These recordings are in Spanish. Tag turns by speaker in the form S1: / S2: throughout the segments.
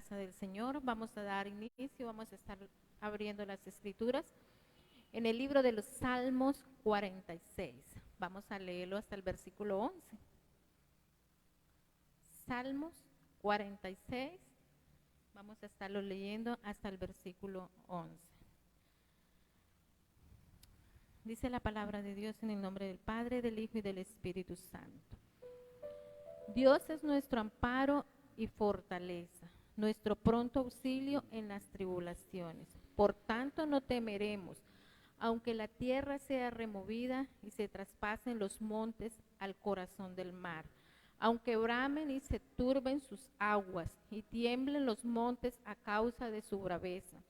S1: casa del Señor. Vamos a dar inicio, vamos a estar abriendo las escrituras en el libro de los Salmos 46. Vamos a leerlo hasta el versículo 11. Salmos 46, vamos a estarlo leyendo hasta el versículo 11. Dice la palabra de Dios en el nombre del Padre, del Hijo y del Espíritu Santo. Dios es nuestro amparo y fortaleza, nuestro pronto auxilio en las tribulaciones. Por tanto no temeremos, aunque la tierra sea removida y se traspasen los montes al corazón del mar, aunque bramen y se turben sus aguas y tiemblen los montes a causa de su braveza.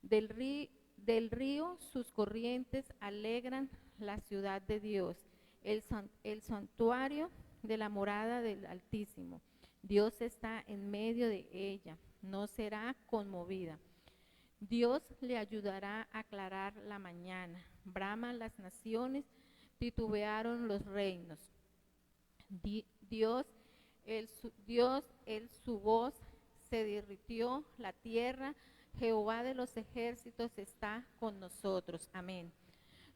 S1: Del río sus corrientes alegran la ciudad de Dios, el santuario de la morada del Altísimo. Dios está en medio de ella, no será conmovida. Dios le ayudará a aclarar la mañana. Braman las naciones, titubearon los reinos. Dios, su voz se derritió la tierra. Jehová de los ejércitos está con nosotros. Amén.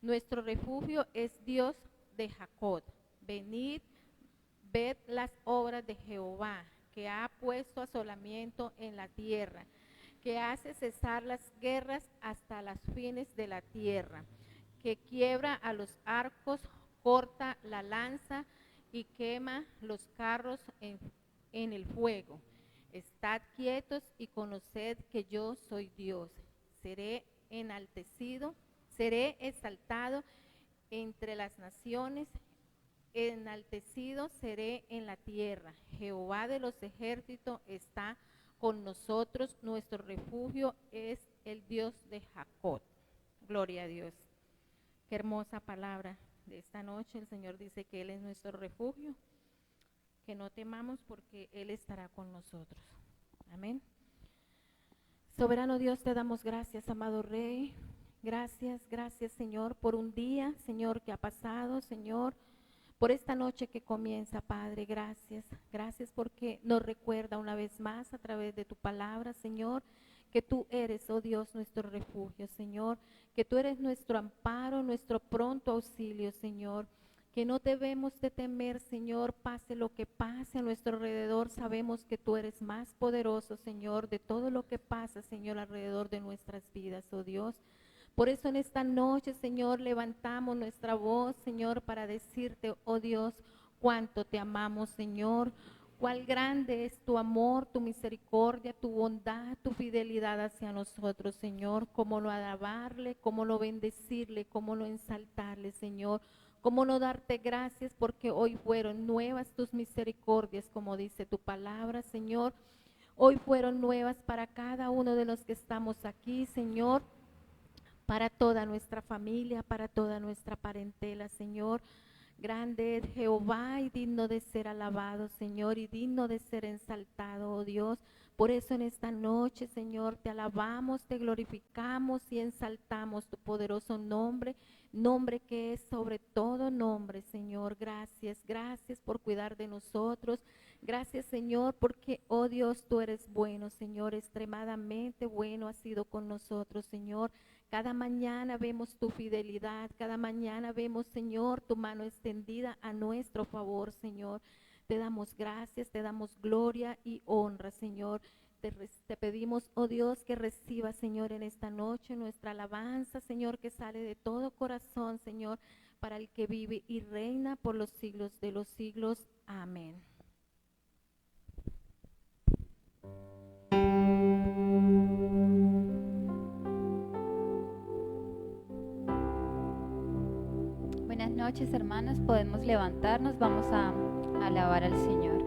S1: Nuestro refugio es Dios de Jacob. Venid, ved las obras de Jehová, que ha puesto asolamiento en la tierra, que hace cesar las guerras hasta las fines de la tierra, que quiebra a los arcos, corta la lanza y quema los carros en el fuego. Estad quietos y conoced que yo soy Dios. Seré enaltecido, seré exaltado entre las naciones, enaltecido seré en la tierra. Jehová de los ejércitos está con nosotros, nuestro refugio es el Dios de Jacob. Gloria a Dios. Qué hermosa palabra de esta noche. El Señor dice que Él es nuestro refugio, que no temamos porque Él estará con nosotros. Amén. Soberano Dios, te damos gracias, amado Rey. Gracias, Señor, por un día, Señor, que ha pasado, Señor, por esta noche que comienza, Padre. Gracias porque nos recuerda una vez más a través de tu palabra, Señor, que tú eres, oh Dios, nuestro refugio, Señor, que tú eres nuestro amparo, nuestro pronto auxilio, Señor, que no debemos de temer, Señor, pase lo que pase a nuestro alrededor. Sabemos que tú eres más poderoso, Señor, de todo lo que pasa, Señor, alrededor de nuestras vidas, oh Dios. Por eso en esta noche, Señor, levantamos nuestra voz, Señor, para decirte, oh Dios, cuánto te amamos, Señor. Cuál grande es tu amor, tu misericordia, tu bondad, tu fidelidad hacia nosotros, Señor. Cómo no alabarle, cómo no bendecirle, cómo no ensaltarle, Señor. Cómo no darte gracias porque hoy fueron nuevas tus misericordias, como dice tu palabra, Señor. Hoy fueron nuevas para cada uno de los que estamos aquí, Señor. Para toda nuestra familia, para toda nuestra parentela, Señor. Grande es Jehová y digno de ser alabado, Señor, y digno de ser exaltado, oh Dios. Por eso en esta noche, Señor, te alabamos, te glorificamos y exaltamos tu poderoso nombre, nombre que es sobre todo nombre, Señor. Gracias por cuidar de nosotros. Gracias, Señor, porque, oh Dios, tú eres bueno, Señor, extremadamente bueno has sido con nosotros, Señor. Cada mañana vemos tu fidelidad, cada mañana vemos, Señor, tu mano extendida a nuestro favor, Señor. Te damos gracias, te damos gloria y honra, Señor. Te pedimos, oh Dios, que reciba, Señor, en esta noche nuestra alabanza, Señor, que sale de todo corazón, Señor, para el que vive y reina por los siglos de los siglos. Amén.
S2: Buenas noches, hermanos. Podemos levantarnos, vamos a alabar al Señor.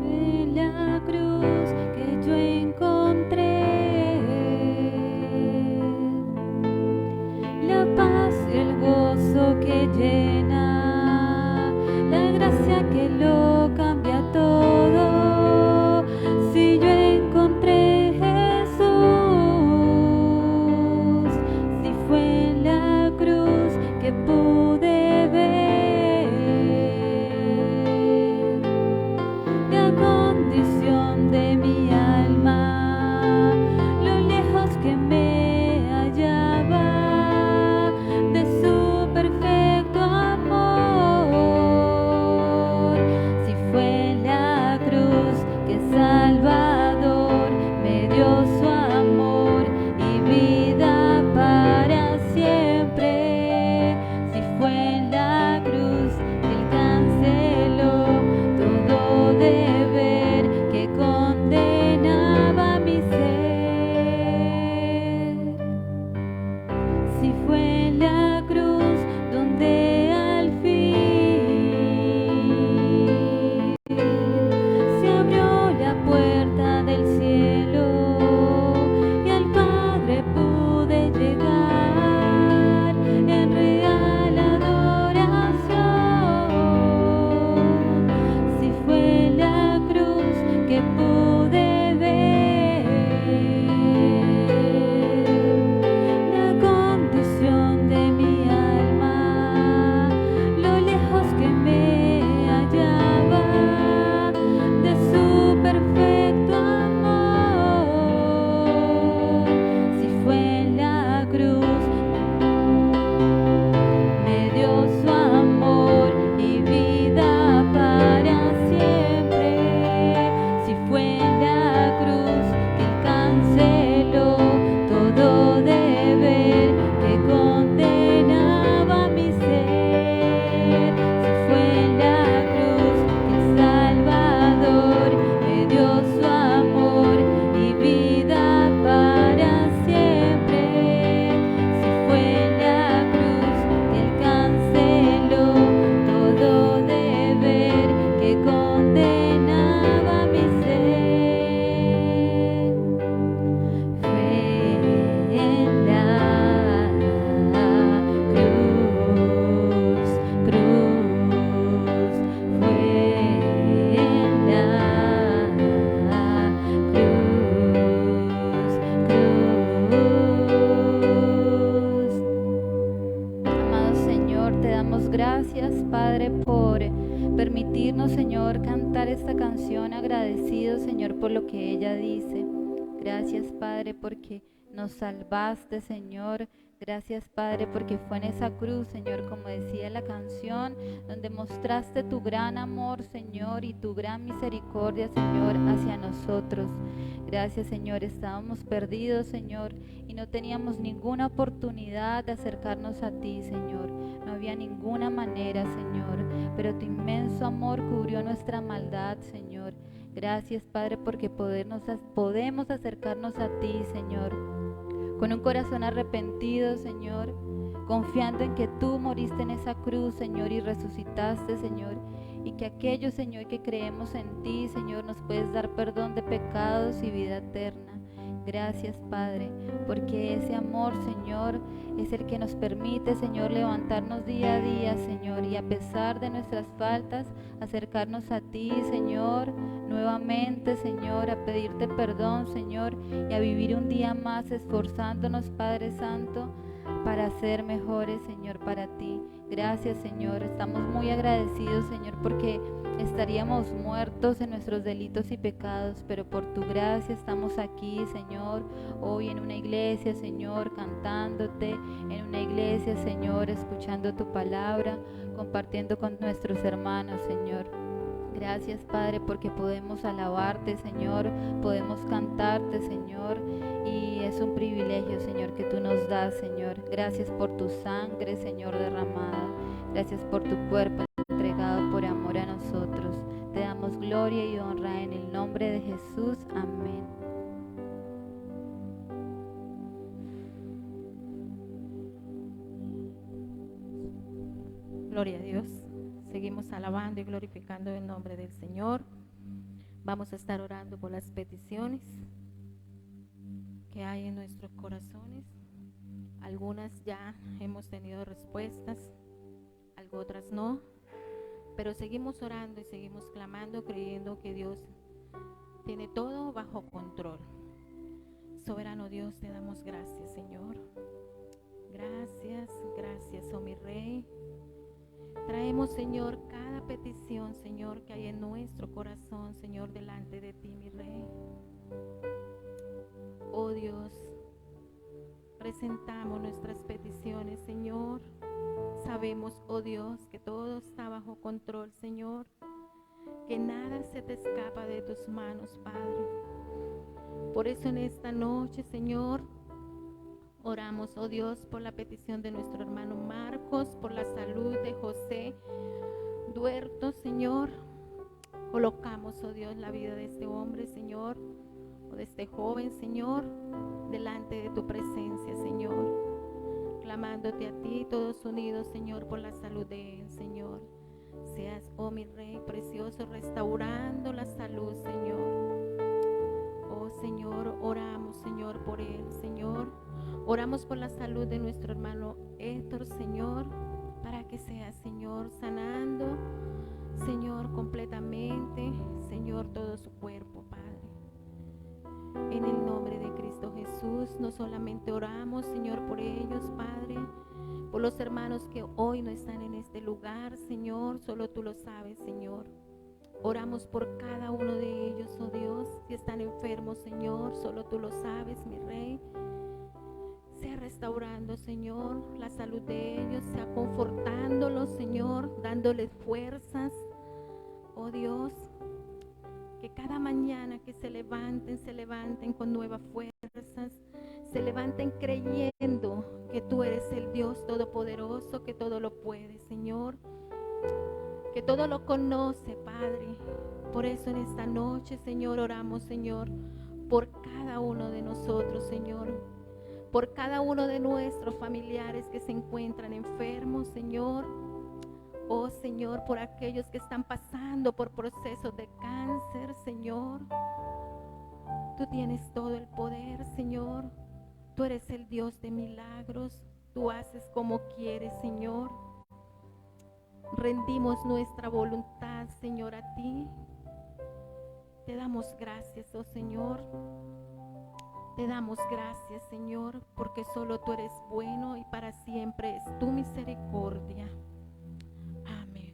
S2: En la cruz que yo encontré la paz y el gozo que llena, la gracia que lo cambia todo. Si yo encontré fue en la cruz donde al fin se abrió la puerta del cielo y al Padre pude llegar en real adoración. Si fue en la cruz que pude ver la condición de mi alma, lo lejos que me hallaba de su perfecto amor. Si fue en la cruz, me dio su amor y vida para siempre. Si fue en la cruz que Él canceló todo deber que condenaba mi ser. Si fue en la cruz que el Salvador me dio su amor y vida para siempre. Si fue en la cruz que Él canceló todo deber que condenaba mi ser. Fue en la cruz, fue en la cruz. Amado Señor, te damos gracias, Padre, por permitirnos, Señor, cantar esta canción, agradecidos, Señor, por lo que ella dice. Gracias, Padre, porque nos salvaste, Señor. Gracias, Padre, porque fue en esa cruz, Señor, como decía la canción, donde mostraste tu gran amor, Señor, y tu gran misericordia, Señor, hacia nosotros. Gracias, Señor, estábamos perdidos, Señor, y no teníamos ninguna oportunidad de acercarnos a ti, Señor. No había ninguna manera, Señor, pero tu inmenso amor cubrió nuestra maldad, Señor. Gracias, Padre, porque podemos acercarnos a ti, Señor, con un corazón arrepentido, Señor, confiando en que tú moriste en esa cruz, Señor, y resucitaste, Señor, y que aquellos, Señor, que creemos en ti, Señor, nos puedes dar perdón de pecados y vida eterna. Gracias, Padre, porque ese amor, Señor, es el que nos permite, Señor, levantarnos día a día, Señor, y a pesar de nuestras faltas, acercarnos a ti, Señor, nuevamente, Señor, a pedirte perdón, Señor, y a vivir un día más esforzándonos, Padre Santo, para ser mejores, Señor, para ti. Gracias, Señor, estamos muy agradecidos, Señor, porque estaríamos muertos en nuestros delitos y pecados, pero por tu gracia estamos aquí, Señor, hoy en una iglesia, Señor, cantándote, en una iglesia, Señor, escuchando tu palabra, compartiendo con nuestros hermanos, Señor. Gracias, Padre, porque podemos alabarte, Señor, podemos cantarte, Señor, y es un privilegio, Señor, que tú nos das, Señor. Gracias por tu sangre, Señor, derramada. Gracias por tu cuerpo entregado por amor a nosotros. Te damos gloria y honra en el nombre de Jesús. Amén.
S1: Gloria a Dios. Seguimos alabando y glorificando el nombre del Señor. Vamos a estar orando por las peticiones que hay en nuestros corazones. Algunas ya hemos tenido respuestas, otras no, pero seguimos orando y seguimos clamando, creyendo que Dios tiene todo bajo control. Soberano Dios, te damos gracias, Señor. Gracias, gracias, oh mi Rey. Traemos, Señor, cada petición, Señor, que hay en nuestro corazón, Señor, delante de ti, mi Rey. Oh Dios, presentamos nuestras peticiones, Señor. Sabemos, oh Dios, que todo está bajo control, Señor, que nada se te escapa de tus manos, Padre. Por eso en esta noche, Señor, oramos, oh Dios, por la petición de nuestro hermano Marcos, por la salud de José Duerto, Señor. Colocamos, oh Dios, la vida de este hombre, Señor, o de este joven, Señor, delante de tu presencia, Señor. clamándote a ti, todos unidos, Señor, por la salud de él, Señor. Seas, oh mi Rey precioso, restaurando la salud, Señor. Oh Señor, oramos, Señor, por él, Señor. Oramos por la salud de nuestro hermano Héctor, Señor, para que sea, Señor, sanando, Señor, completamente, Señor, todo su cuerpo, Padre. En el nombre de Cristo Jesús, no solamente oramos, Señor, por ellos, Padre, por los hermanos que hoy no están en este lugar, Señor, solo tú lo sabes, Señor. Oramos por cada uno de ellos, oh Dios, si están enfermos, Señor, solo tú lo sabes, mi Rey. Sea restaurando, Señor, la salud de ellos, sea confortándolos, Señor, dándoles fuerzas, oh Dios, que cada mañana que se levanten con nuevas fuerzas, se levanten creyendo que tú eres el Dios todopoderoso, que todo lo puede, Señor, que todo lo conoce, Padre. Por eso en esta noche, Señor, oramos, Señor, por cada uno de nosotros, Señor, por cada uno de nuestros familiares que se encuentran enfermos, Señor. Oh Señor, por aquellos que están pasando por procesos de cáncer, Señor. Tú tienes todo el poder, Señor. Tú eres el Dios de milagros. Tú haces como quieres, Señor. Rendimos nuestra voluntad, Señor, a ti. Te damos gracias, oh Señor. Te damos gracias, Señor, porque solo tú eres bueno y para siempre es tu misericordia. Amén.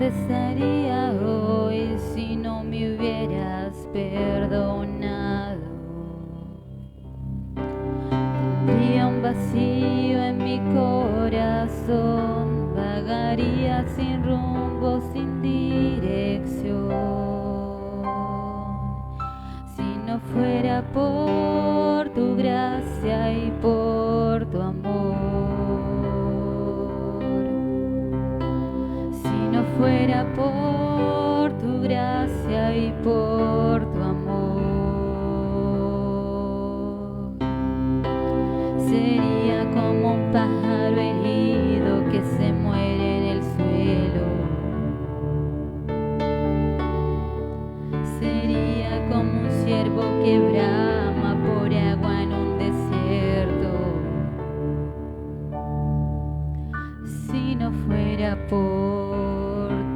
S2: Estaría hoy si no me hubieras perdonado. Tendría un vacío en mi corazón, vagaría sin rumbo, sin dirección. Si no fuera por tu gracia y por tu amor, fuera por tu gracia y por tu amor, sería como un pájaro herido que se muere en el suelo, sería como un ciervo que brama por agua en un desierto, si no fuera por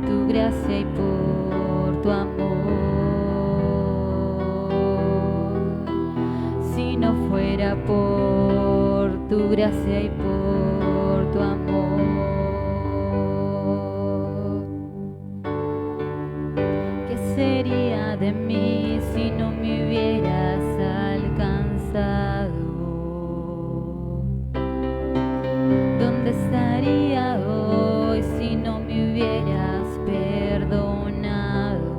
S2: tu gracia y por tu amor, si no fuera por tu gracia y por tu amor, ¿qué sería de mí si no me hubieras alcanzado? ¿Dónde estaría hoy si no me hubieras perdonado?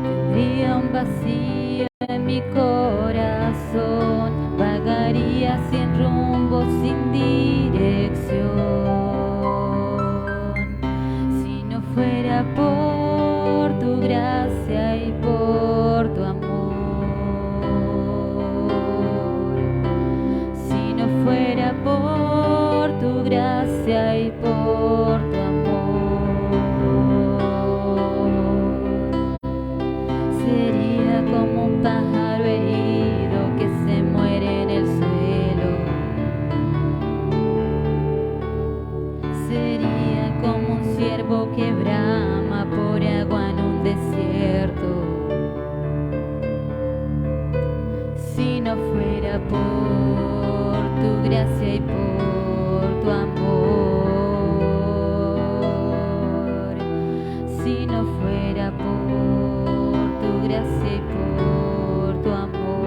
S2: Tendría un vacío en mi corazón, vagaría sin rumbo, sin dirección. Si no fuera por tu gracia y por tu amor, si no fuera por tu gracia y por tu amor, sería como un pájaro herido que se muere en el suelo, sería como un ciervo que brama por agua en un desierto, si no fuera por tu gracia y por tu amor, si no fuera por tu gracia y por tu amor,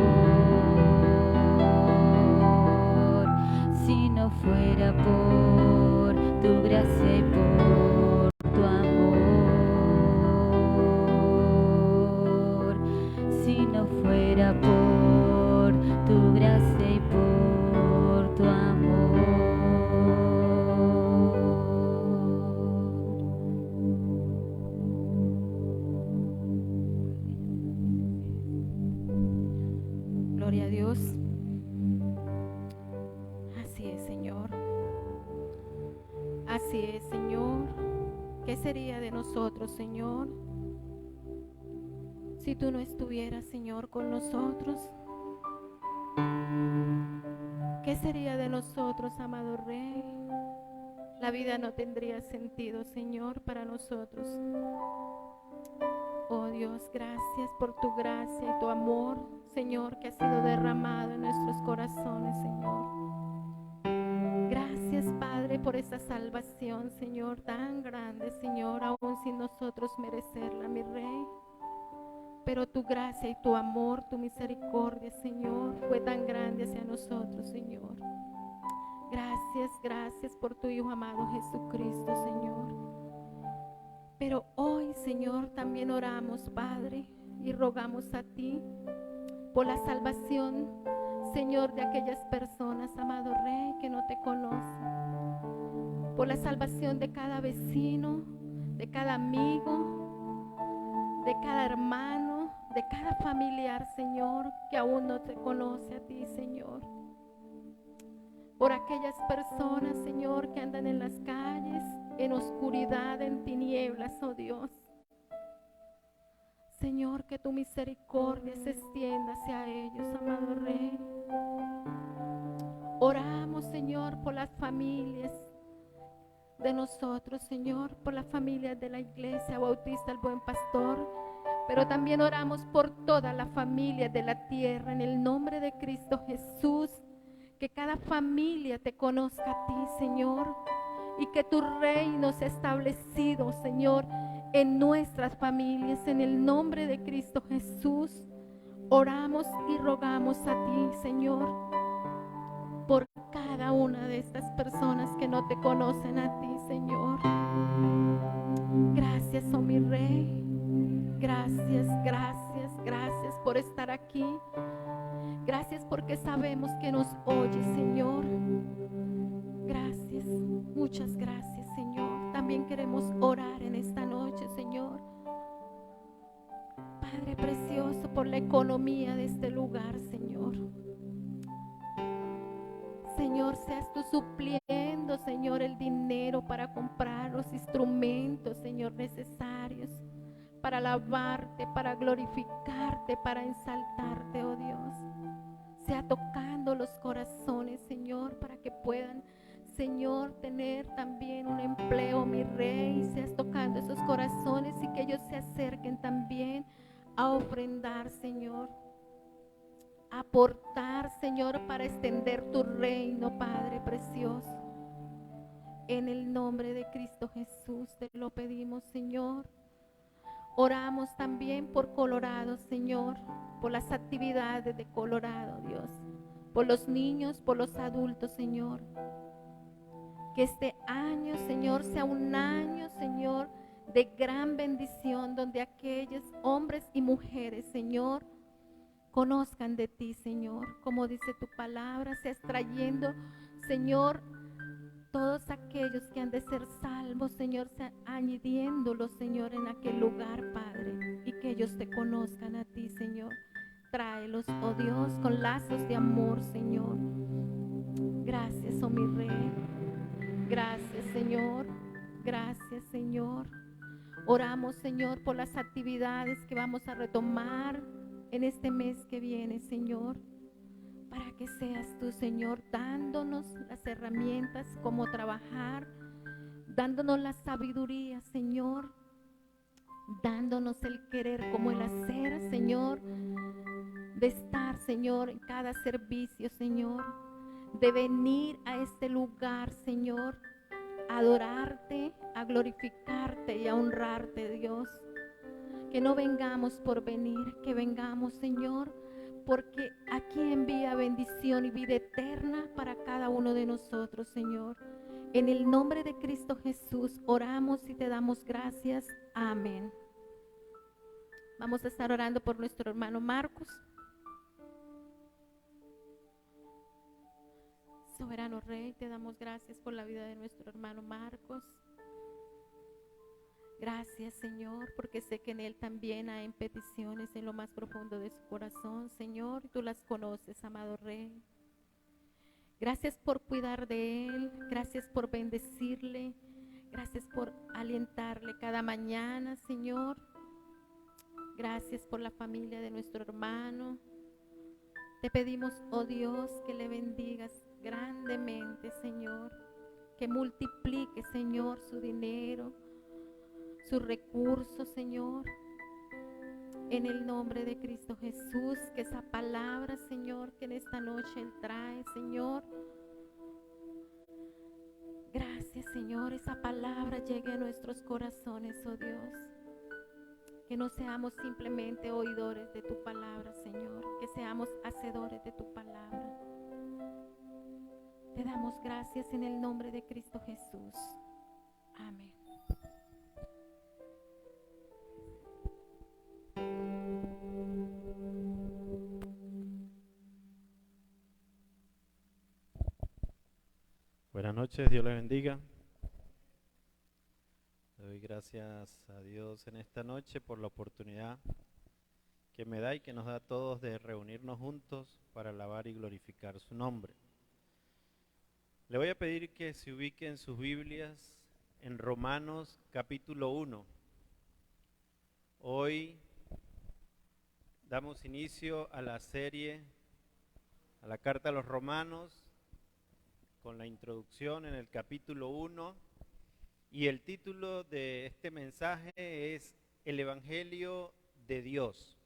S1: Gloria a Dios. Así es, Señor. Así es, Señor. ¿Qué sería de nosotros, Señor, si tú no estuvieras, Señor, con nosotros? ¿Qué sería de nosotros, amado Rey? La vida no tendría sentido, Señor, para nosotros. Oh Dios, gracias por tu gracia y tu amor, Señor, que ha sido derramado en nuestros corazones, Señor. Gracias, Padre, por esa salvación, Señor, tan grande, Señor, aún sin nosotros merecerla, mi Rey. Pero tu gracia y tu amor, tu misericordia, Señor, fue tan grande hacia nosotros, Señor. Gracias, gracias por tu Hijo amado Jesucristo, Señor. Pero hoy, Señor, también oramos, Padre, y rogamos a ti por la salvación, Señor, de aquellas personas, amado Rey, que no te conocen. Por la salvación de cada vecino, de cada amigo, de cada hermano, de cada familiar, Señor, que aún no te conoce a ti, Señor. Por aquellas personas, Señor, que andan en las calles, en oscuridad, en tinieblas, oh Dios. Señor, que tu misericordia se extienda hacia ellos, amado Rey. Oramos, Señor, por las familias de nosotros, Señor, por las familias de la Iglesia Bautista El Buen Pastor, pero también oramos por todas las familias de la tierra, en el nombre de Cristo Jesús. Que cada familia te conozca a ti, Señor, y que tu reino sea establecido, Señor, en nuestras familias, en el nombre de Cristo Jesús. Oramos y rogamos a ti, Señor, por cada una de estas personas que no te conocen a ti, Señor. Gracias, oh mi Rey. Gracias, gracias, gracias por estar aquí. Gracias porque sabemos que nos oyes, Señor. Gracias, muchas gracias, Señor. También queremos orar en esta noche, Señor. Padre precioso, por la economía de este lugar, Señor. Señor, seas tú supliendo, Señor, el dinero para comprar los instrumentos, Señor, necesarios para alabarte, para glorificarte, para ensaltarte, oh Dios. Sea tocando los corazones, Señor, para que puedan, Señor, tener también un empleo, mi Rey. Seas tocando esos corazones y que ellos se acerquen también a ofrendar, Señor. A aportar, Señor, para extender tu reino, Padre precioso. En el nombre de Cristo Jesús te lo pedimos, Señor. Oramos también por Colorado, Señor, por las actividades de Colorado, Dios, por los niños, por los adultos, Señor. Que este año, Señor, sea un año, Señor, de gran bendición, donde aquellos hombres y mujeres, Señor, conozcan de ti, Señor, como dice tu palabra, seas trayendo, Señor, todos aquellos que han de ser salvos, Señor, añadiéndolos, Señor, en aquel lugar, Padre, y que ellos te conozcan a ti, Señor. Tráelos, oh Dios, con lazos de amor, Señor. Gracias, oh mi Rey. Gracias, Señor. Gracias, Señor. Oramos, Señor, por las actividades que vamos a retomar en este mes que viene, Señor. Para que seas tú, Señor, dándonos las herramientas, cómo trabajar, dándonos la sabiduría, Señor, dándonos el querer como el hacer, Señor, de estar, Señor, en cada servicio, Señor, de venir a este lugar, Señor, a adorarte, a glorificarte y a honrarte, Dios. Que no vengamos por venir, que vengamos, Señor, porque aquí envía bendición y vida eterna para cada uno de nosotros, Señor. En el nombre de Cristo Jesús oramos y te damos gracias. Amén. Vamos a estar orando por nuestro hermano Marcos. Soberano Rey, te damos gracias por la vida de nuestro hermano Marcos. Gracias, Señor, porque sé que en Él también hay peticiones en lo más profundo de su corazón, Señor, y tú las conoces, amado Rey. Gracias por cuidar de Él, gracias por bendecirle, gracias por alentarle cada mañana, Señor. Gracias por la familia de nuestro hermano. Te pedimos, oh Dios, que le bendigas grandemente, Señor, que multiplique, Señor, su dinero, sus recursos, Señor, en el nombre de Cristo Jesús, que esa palabra, Señor, que en esta noche Él trae, Señor, gracias, Señor, esa palabra llegue a nuestros corazones, oh Dios, que no seamos simplemente oidores de tu palabra, Señor, que seamos hacedores de tu palabra. Te damos gracias en el nombre de Cristo Jesús. Amén.
S3: Buenas noches, Dios les bendiga. Le doy gracias a Dios en esta noche por la oportunidad que me da y que nos da a todos de reunirnos juntos para alabar y glorificar su nombre. Le voy a pedir que se ubiquen sus Biblias en Romanos capítulo 1. Hoy damos inicio a la serie, a la carta a los Romanos, con la introducción en el capítulo 1, y el título de este mensaje es El Evangelio de Dios.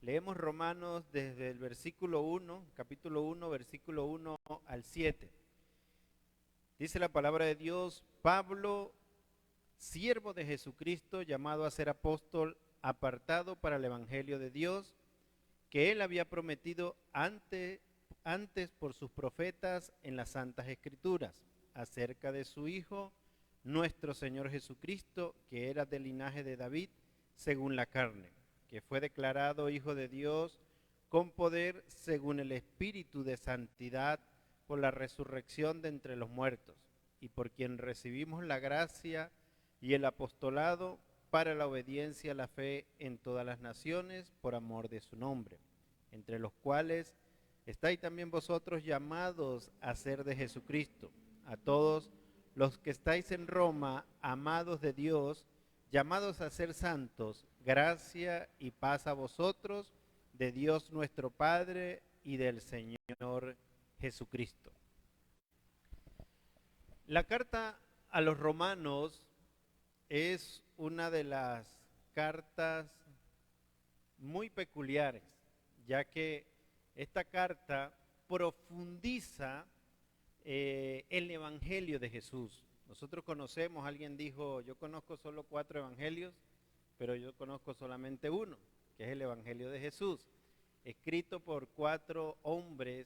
S3: Leemos Romanos desde el versículo 1, capítulo 1, versículo 1 al 7. Dice la palabra de Dios: Pablo, siervo de Jesucristo, llamado a ser apóstol, apartado para el Evangelio de Dios, que él había prometido antes por sus profetas en las Santas Escrituras, acerca de su Hijo, nuestro Señor Jesucristo, que era del linaje de David, según la carne, que fue declarado Hijo de Dios con poder según el Espíritu de santidad por la resurrección de entre los muertos, y por quien recibimos la gracia y el apostolado para la obediencia a la fe en todas las naciones por amor de su nombre, entre los cuales estáis también vosotros llamados a ser de Jesucristo. A todos los que estáis en Roma, amados de Dios, llamados a ser santos, gracia y paz a vosotros, de Dios nuestro Padre y del Señor Jesucristo. La carta a los Romanos es una de las cartas muy peculiares, ya que esta carta profundiza el Evangelio de Jesús. Nosotros conocemos, alguien dijo, yo conozco solo 4 evangelios, pero yo conozco solamente uno, que es el Evangelio de Jesús, escrito por 4 hombres,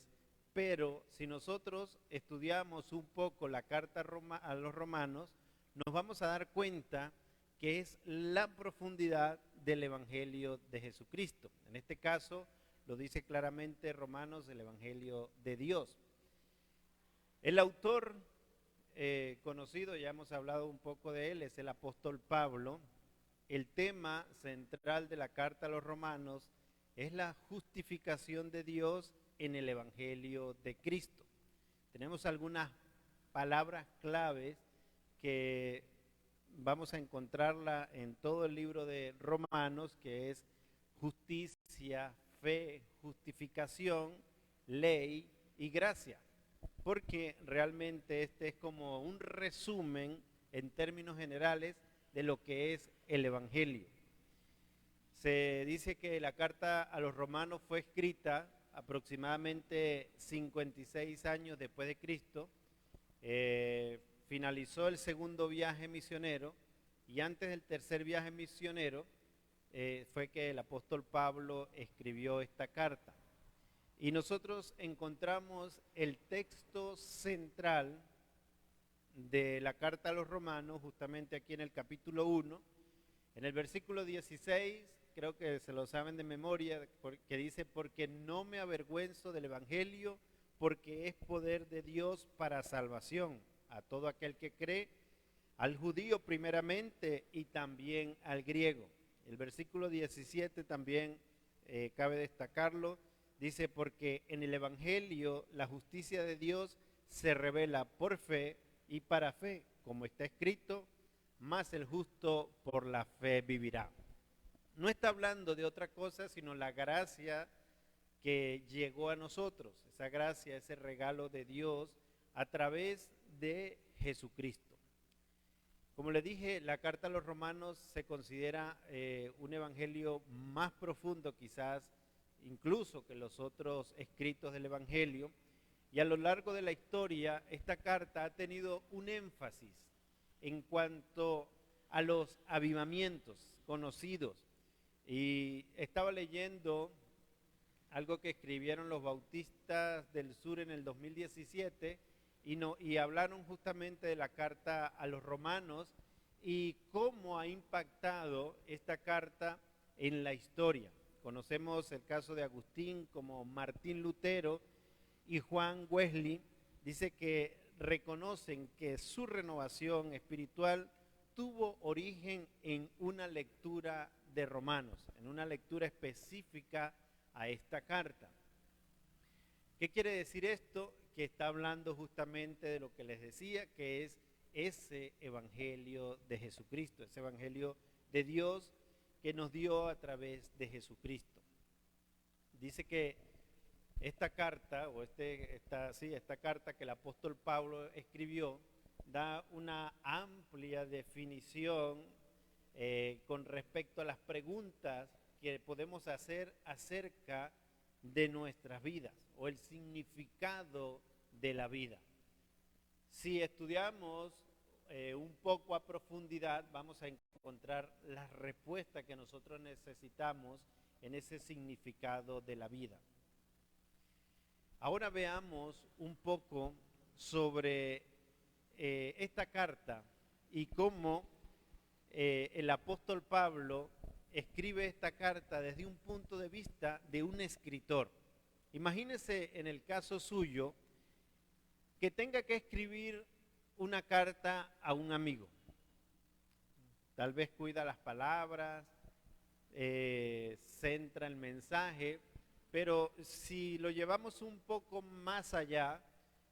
S3: pero si nosotros estudiamos un poco la carta a los romanos, nos vamos a dar cuenta que es la profundidad del Evangelio de Jesucristo. En este caso, lo dice claramente Romanos, el Evangelio de Dios. El autor conocido, ya hemos hablado un poco de él, es el apóstol Pablo. El tema central de la carta a los Romanos es la justificación de Dios en el Evangelio de Cristo. Tenemos algunas palabras claves que vamos a encontrarla en todo el libro de Romanos, que es justicia, fe, justificación, ley y gracia, porque realmente este es como un resumen en términos generales de lo que es el Evangelio. Se dice que la carta a los romanos fue escrita aproximadamente 56 años después de Cristo, finalizó el segundo viaje misionero, y antes del tercer viaje misionero fue que el apóstol Pablo escribió esta carta. Y nosotros encontramos el texto central de la carta a los romanos justamente aquí en el capítulo 1, en el versículo 16, creo que se lo saben de memoria, que dice: porque no me avergüenzo del Evangelio, porque es poder de Dios para salvación a todo aquel que cree, al judío primeramente y también al griego. El versículo 17 también cabe destacarlo. Dice, porque en el Evangelio la justicia de Dios se revela por fe y para fe, como está escrito, mas el justo por la fe vivirá. No está hablando de otra cosa, sino la gracia que llegó a nosotros, esa gracia, ese regalo de Dios a través de Jesucristo. Como le dije, la carta a los romanos se considera un evangelio más profundo quizás, incluso que los otros escritos del evangelio, y a lo largo de la historia esta carta ha tenido un énfasis en cuanto a los avivamientos conocidos. Y estaba leyendo algo que escribieron los bautistas del sur en el 2017 y hablaron justamente de la carta a los romanos y cómo ha impactado esta carta en la historia. Conocemos el caso de Agustín, como Martín Lutero y Juan Wesley. Dice que reconocen que su renovación espiritual tuvo origen en una lectura de Romanos, en una lectura específica a esta carta. ¿Qué quiere decir esto? Que está hablando justamente de lo que les decía, que es ese evangelio de Jesucristo, ese evangelio de Dios que nos dio a través de Jesucristo. Dice que esta carta, esta carta que el apóstol Pablo escribió, da una amplia definición con respecto a las preguntas que podemos hacer acerca de nuestras vidas o el significado de la vida. Si estudiamos un poco a profundidad, vamos a encontrar las respuestas que nosotros necesitamos en ese significado de la vida. Ahora veamos un poco sobre esta carta y cómo el apóstol Pablo escribe esta carta desde un punto de vista de un escritor. Imagínese en el caso suyo que tenga que escribir una carta a un amigo. Tal vez cuida las palabras, centra el mensaje, pero si lo llevamos un poco más allá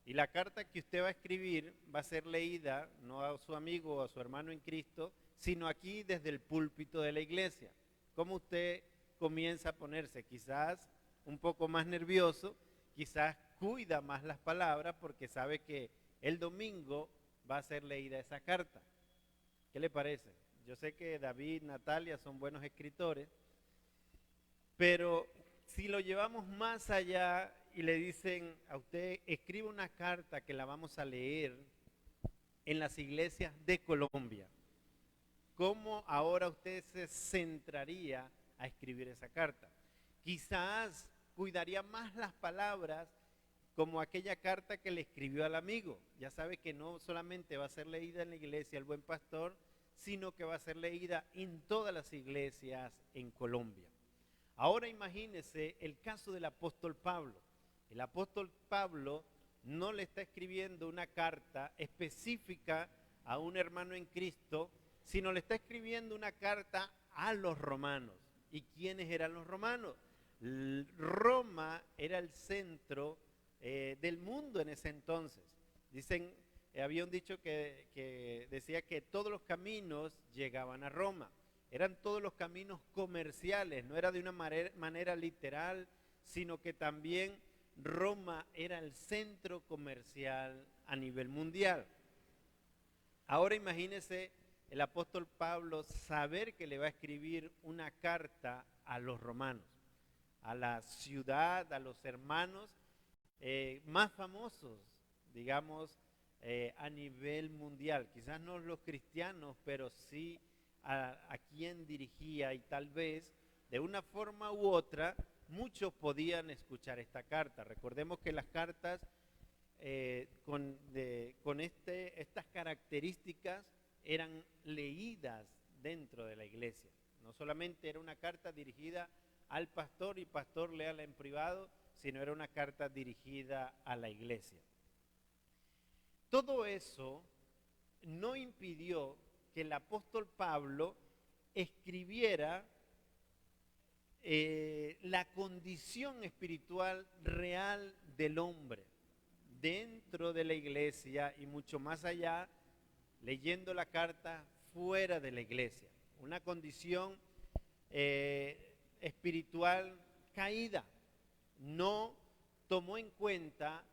S3: y la carta que usted va a escribir va a ser leída no a su amigo o a su hermano en Cristo, sino aquí desde el púlpito de la iglesia. ¿Cómo usted comienza a ponerse? Quizás un poco más nervioso, quizás cuida más las palabras porque sabe que el domingo va a ser leída esa carta. ¿Qué le parece? Yo sé que David, Natalia son buenos escritores, pero si lo llevamos más allá y le dicen a usted, escriba una carta que la vamos a leer en las iglesias de Colombia, ¿cómo ahora usted se centraría a escribir esa carta? Quizás cuidaría más las palabras como aquella carta que le escribió al amigo. Ya sabe que no solamente va a ser leída en la iglesia El Buen Pastor, sino que va a ser leída en todas las iglesias en Colombia. Ahora imagínese el caso del apóstol Pablo. El apóstol Pablo no le está escribiendo una carta específica a un hermano en Cristo, sino le está escribiendo una carta a los romanos. ¿Y quiénes eran los romanos? Roma era el centro del mundo en ese entonces. Dicen, había un dicho que decía que todos los caminos llegaban a Roma. Eran todos los caminos comerciales, no era de una manera literal, sino que también Roma era el centro comercial a nivel mundial. Ahora imagínese el apóstol Pablo saber que le va a escribir una carta a los romanos, a la ciudad, a los hermanos más famosos, digamos, a nivel mundial. Quizás no los cristianos, pero sí a quien dirigía, y tal vez de una forma u otra muchos podían escuchar esta carta. Recordemos que las cartas con estas características eran leídas dentro de la iglesia. No solamente era una carta dirigida al pastor y pastor léala en privado, sino era una carta dirigida a la iglesia. Todo eso no impidió que el apóstol Pablo escribiera la condición espiritual real del hombre dentro de la iglesia y mucho más allá, leyendo la carta fuera de la iglesia. Una condición espiritual caída. No tomó en cuenta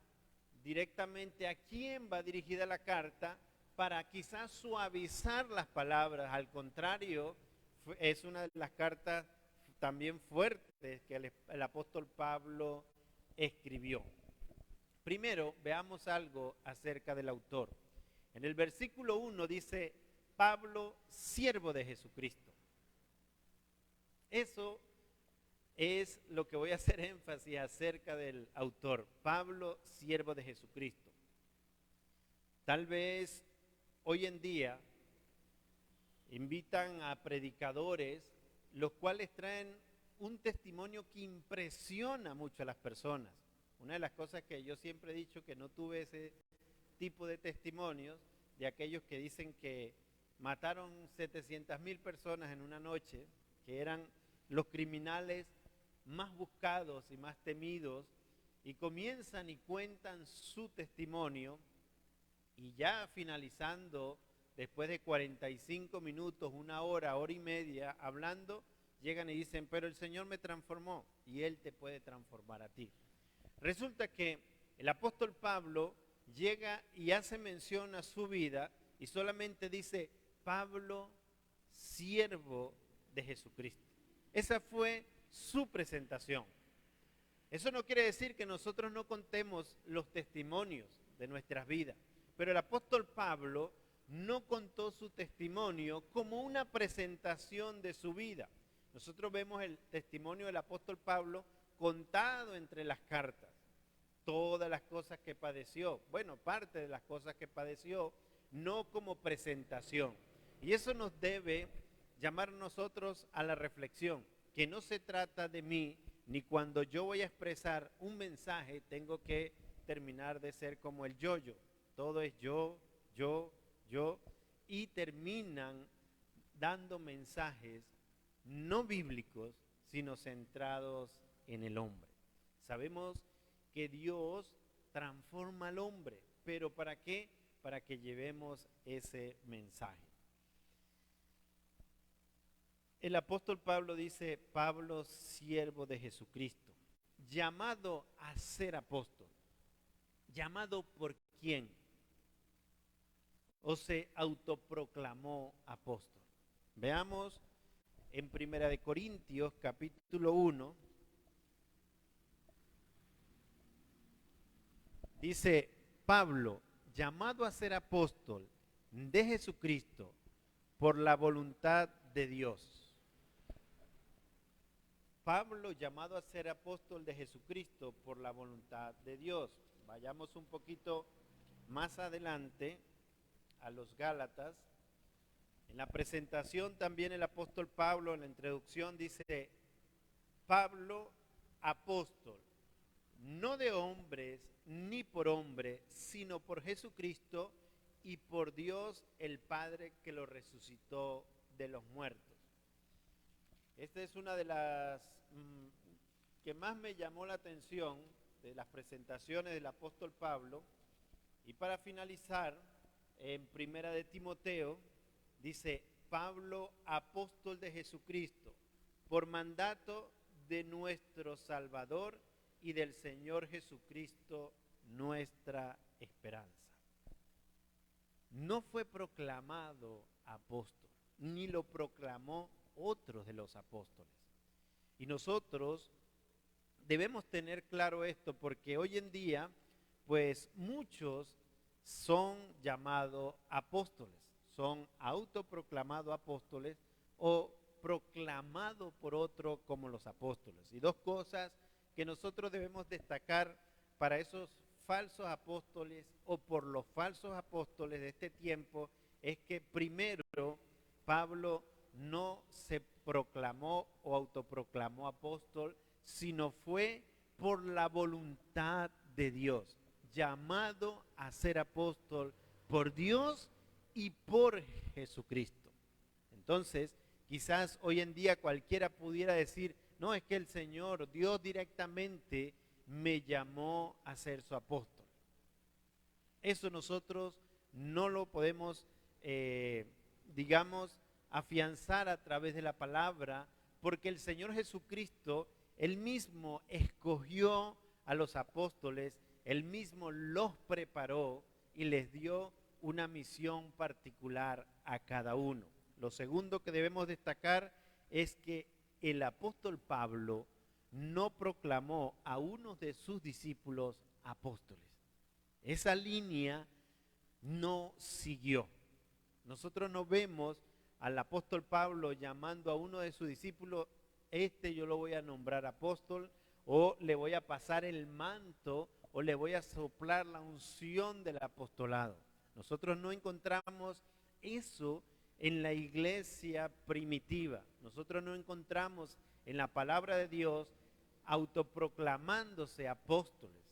S3: directamente a quién va dirigida la carta para quizás suavizar las palabras. Al contrario, es una de las cartas también fuertes que el apóstol Pablo escribió. Primero, veamos algo acerca del autor. En el versículo 1 dice, Pablo, siervo de Jesucristo. Eso es lo que voy a hacer énfasis acerca del autor. Pablo, siervo de Jesucristo. Tal vez hoy en día invitan a predicadores, los cuales traen un testimonio que impresiona mucho a las personas. Una de las cosas que yo siempre he dicho, que no tuve ese tipo de testimonios, de aquellos que dicen que mataron 700,000 personas en una noche, que eran los criminales más buscados y más temidos, y comienzan y cuentan su testimonio, y ya finalizando, después de 45 minutos, una hora, hora y media, hablando, llegan y dicen, pero el Señor me transformó, y Él te puede transformar a ti. Resulta que el apóstol Pablo llega y hace mención a su vida, y solamente dice, Pablo, siervo de Jesucristo. Esa fue su presentación. Eso no quiere decir que nosotros no contemos los testimonios de nuestras vidas, pero el apóstol Pablo no contó su testimonio como una presentación de su vida. Nosotros vemos el testimonio del apóstol Pablo contado entre las cartas, todas las cosas que padeció, bueno, parte de las cosas que padeció, no como presentación. Y eso nos debe llamar nosotros a la reflexión, que no se trata de mí, ni cuando yo voy a expresar un mensaje tengo que terminar de ser como el yo-yo. Todo es yo, y terminan dando mensajes no bíblicos, sino centrados en el hombre. Sabemos que Dios transforma al hombre, pero ¿para qué? Para que llevemos ese mensaje. El apóstol Pablo dice, Pablo, siervo de Jesucristo, llamado a ser apóstol. ¿Llamado por quién? ¿O se autoproclamó apóstol? Veamos en 1 Corintios capítulo 1. Dice, Pablo, llamado a ser apóstol de Jesucristo por la voluntad de Dios. Pablo, llamado a ser apóstol de Jesucristo por la voluntad de Dios. Vayamos un poquito más adelante a los Gálatas. En la presentación también el apóstol Pablo, en la introducción, dice, Pablo, apóstol, no de hombres ni por hombre, sino por Jesucristo y por Dios el Padre que lo resucitó de los muertos. Esta es una de las que más me llamó la atención de las presentaciones del apóstol Pablo. Y para finalizar, en Primera de Timoteo, dice, Pablo, apóstol de Jesucristo, por mandato de nuestro Salvador y del Señor Jesucristo, nuestra esperanza. No fue proclamado apóstol, ni lo proclamó otros de los apóstoles. Y nosotros debemos tener claro esto, porque hoy en día, pues muchos son llamados apóstoles, son autoproclamados apóstoles o proclamados por otro como los apóstoles. Y dos cosas que nosotros debemos destacar para esos falsos apóstoles o por los falsos apóstoles de este tiempo es que primero Pablo no se proclamó o autoproclamó apóstol, sino fue por la voluntad de Dios, llamado a ser apóstol por Dios y por Jesucristo. Entonces, quizás hoy en día cualquiera pudiera decir, no, es que el Señor, Dios directamente me llamó a ser su apóstol. Eso nosotros no lo podemos, digamos, afianzar a través de la palabra, porque el Señor Jesucristo, Él mismo escogió a los apóstoles, Él mismo los preparó y les dio una misión particular a cada uno. Lo segundo que debemos destacar es que el apóstol Pablo no proclamó a uno de sus discípulos apóstoles. Esa línea no siguió. Nosotros no vemos al apóstol Pablo llamando a uno de sus discípulos, yo lo voy a nombrar apóstol, o le voy a pasar el manto, o le voy a soplar la unción del apostolado. Nosotros no encontramos eso en la iglesia primitiva. Nosotros no encontramos en la palabra de Dios autoproclamándose apóstoles.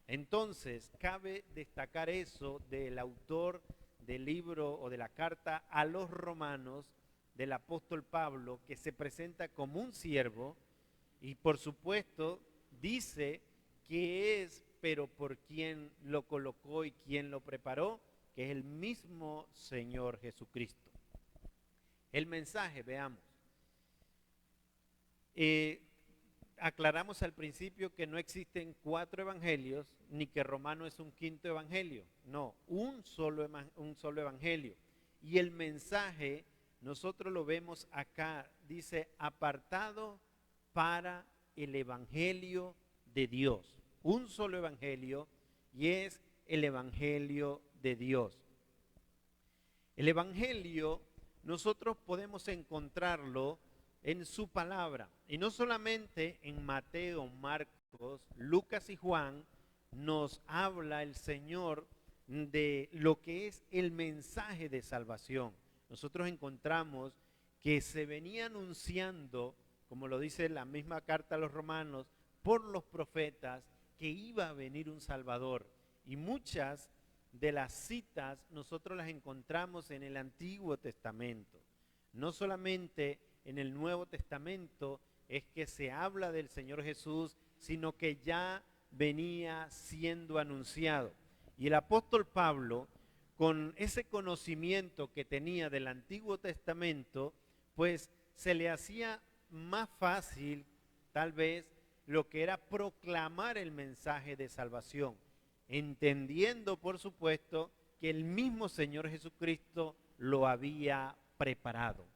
S3: Entonces, cabe destacar eso del autor del libro o de la carta a los romanos, del apóstol Pablo, que se presenta como un siervo y por supuesto dice que es, pero por quien lo colocó y quien lo preparó, que es el mismo Señor Jesucristo. El mensaje, veamos. Aclaramos al principio que no existen 4 evangelios, ni que Romano es un 5.º evangelio. No, un solo evangelio. Y el mensaje, nosotros lo vemos acá, dice, apartado para el evangelio de Dios. Un solo evangelio, y es el evangelio de Dios. El evangelio nosotros podemos encontrarlo en su palabra, y no solamente en Mateo, Marcos, Lucas y Juan nos habla el Señor de lo que es el mensaje de salvación. Nosotros encontramos que se venía anunciando, como lo dice la misma carta a los romanos, por los profetas, que iba a venir un Salvador. Y muchas de las citas nosotros las encontramos en el Antiguo Testamento. No solamente en el Nuevo Testamento es que se habla del Señor Jesús, sino que ya venía siendo anunciado. Y el apóstol Pablo, con ese conocimiento que tenía del Antiguo Testamento, pues se le hacía más fácil, tal vez, lo que era proclamar el mensaje de salvación, entendiendo, por supuesto, que el mismo Señor Jesucristo lo había preparado.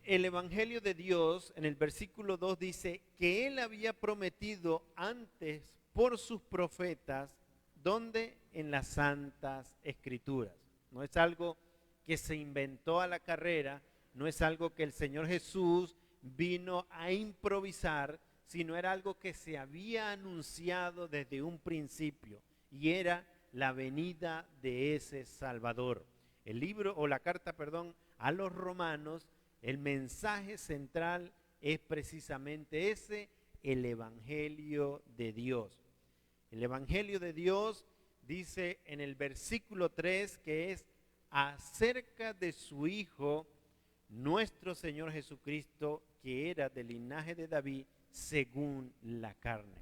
S3: El Evangelio de Dios, en el versículo 2, dice que Él había prometido antes por sus profetas, ¿dónde? En las Santas Escrituras. No es algo que se inventó a la carrera, no es algo que el Señor Jesús vino a improvisar, sino era algo que se había anunciado desde un principio, y era la venida de ese Salvador. El libro, o la carta, perdón, a los romanos, el mensaje central es precisamente ese, el Evangelio de Dios. El Evangelio de Dios dice en el versículo 3 que es acerca de su Hijo, nuestro Señor Jesucristo, que era del linaje de David según la carne.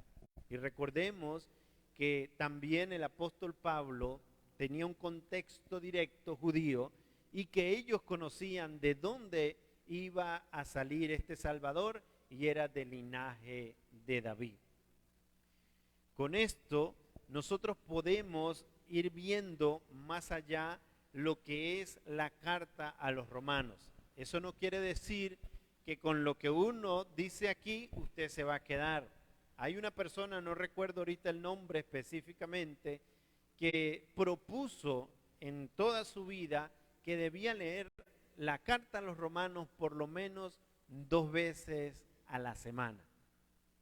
S3: Y recordemos que también el apóstol Pablo tenía un contexto directo judío y que ellos conocían de dónde iba a salir este Salvador, y era del linaje de David. Con esto nosotros podemos ir viendo más allá lo que es la carta a los romanos. Eso no quiere decir que con lo que uno dice aquí usted se va a quedar. Hay una persona, no recuerdo ahorita el nombre específicamente, que propuso en toda su vida que debía leer la carta a los romanos por lo menos 2 veces a la semana.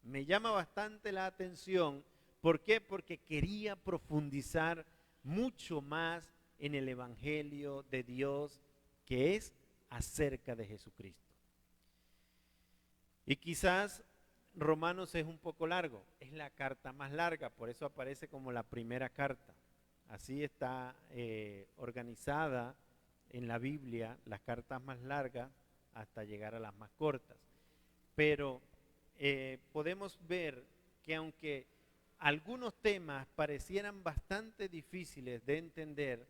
S3: Me llama bastante la atención. ¿Por qué? Porque quería profundizar mucho más en el Evangelio de Dios, que es acerca de Jesucristo. Y quizás Romanos es un poco largo, es la carta más larga, por eso aparece como la primera carta. así está organizada en la Biblia, las cartas más largas hasta llegar a las más cortas. Pero podemos ver que aunque algunos temas parecieran bastante difíciles de entender,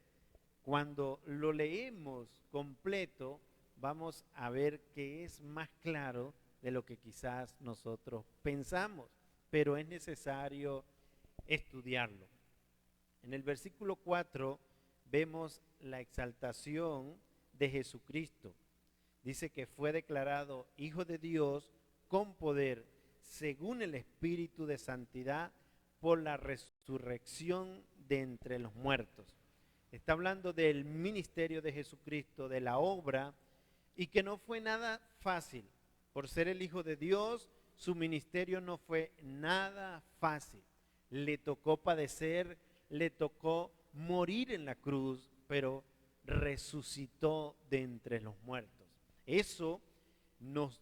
S3: cuando lo leemos completo, vamos a ver que es más claro de lo que quizás nosotros pensamos, pero es necesario estudiarlo. En el versículo 4 vemos la exaltación de Jesucristo. Dice que fue declarado Hijo de Dios con poder, según el Espíritu de Santidad, por la resurrección de entre los muertos. Está hablando del ministerio de Jesucristo, de la obra, y que no fue nada fácil. Por ser el Hijo de Dios, su ministerio no fue nada fácil. Le tocó padecer, le tocó morir en la cruz, pero resucitó de entre los muertos. Eso nos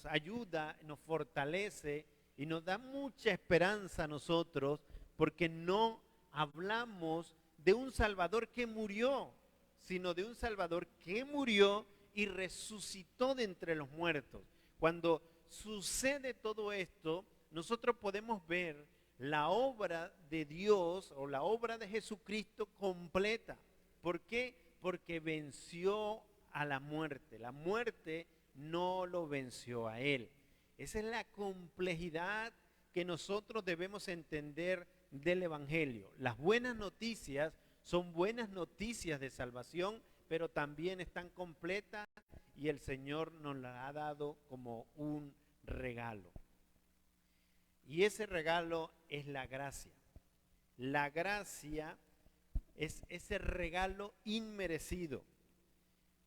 S3: ayuda, nos fortalece y nos da mucha esperanza a nosotros, porque no hablamos de un Salvador que murió, sino de un Salvador que murió y resucitó de entre los muertos. Cuando sucede todo esto, nosotros podemos ver la obra de Dios o la obra de Jesucristo completa. ¿Por qué? Porque venció a la muerte. La muerte no lo venció a él. Esa es la complejidad que nosotros debemos entender del Evangelio. Las buenas noticias son buenas noticias de salvación, pero también están completas y el Señor nos las ha dado como un regalo. Y ese regalo es la gracia. La gracia es ese regalo inmerecido.